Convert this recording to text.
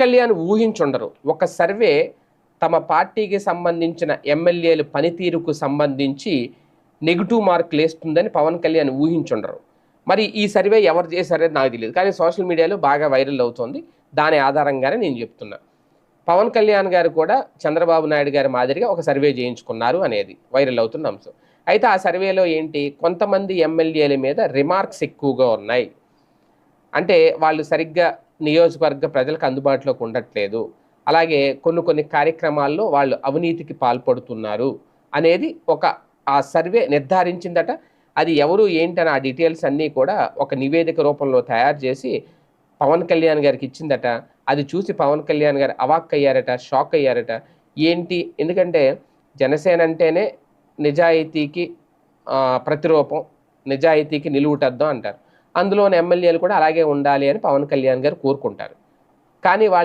కళ్యాణ్ ఊహించుండరు. ఒక సర్వే తమ పార్టీకి సంబంధించిన ఎమ్మెల్యేల పనితీరుకు సంబంధించి నెగిటివ్ మార్కులు వేస్తుందని పవన్ కళ్యాణ్ ఊహించుండరు. మరి ఈ సర్వే ఎవరు చేశారని నాకు తెలియదు, కానీ సోషల్ మీడియాలో బాగా వైరల్ అవుతుంది. దాని ఆధారంగానే నేను చెప్తున్నా. పవన్ కళ్యాణ్ గారు కూడా చంద్రబాబు నాయుడు గారి మాదిరిగా ఒక సర్వే చేయించుకున్నారు అనేది వైరల్ అవుతున్న అంశం. అయితే ఆ సర్వేలో ఏంటి, కొంతమంది ఎమ్మెల్యేల మీద రిమార్క్స్ ఎక్కువగా ఉన్నాయి. అంటే వాళ్ళు సరిగ్గా నియోజకవర్గ ప్రజలకు అందుబాటులోకి ఉండట్లేదు, అలాగే కొన్ని కార్యక్రమాల్లో వాళ్ళు అవినీతికి పాల్పడుతున్నారు అనేది ఆ సర్వే నిర్ధారించిందట. అది ఎవరు ఏంటని ఆ డీటెయిల్స్ అన్నీ కూడా ఒక నివేదిక రూపంలో తయారు చేసి పవన్ కళ్యాణ్ గారికి ఇచ్చిందట. అది చూసి పవన్ కళ్యాణ్ గారు అవాక్కయ్యారట, షాక్ అయ్యారట. ఏంటి, ఎందుకంటే జనసేన అంటేనే నిజాయితీకి ప్రతిరూపం, నిజాయితీకి నిలువుటద్దం అంటారు. అందులోని ఎమ్మెల్యేలు కూడా అలాగే ఉండాలి అని పవన్ కళ్యాణ్ గారు కోరుకుంటారు. కానీ వాళ్ళు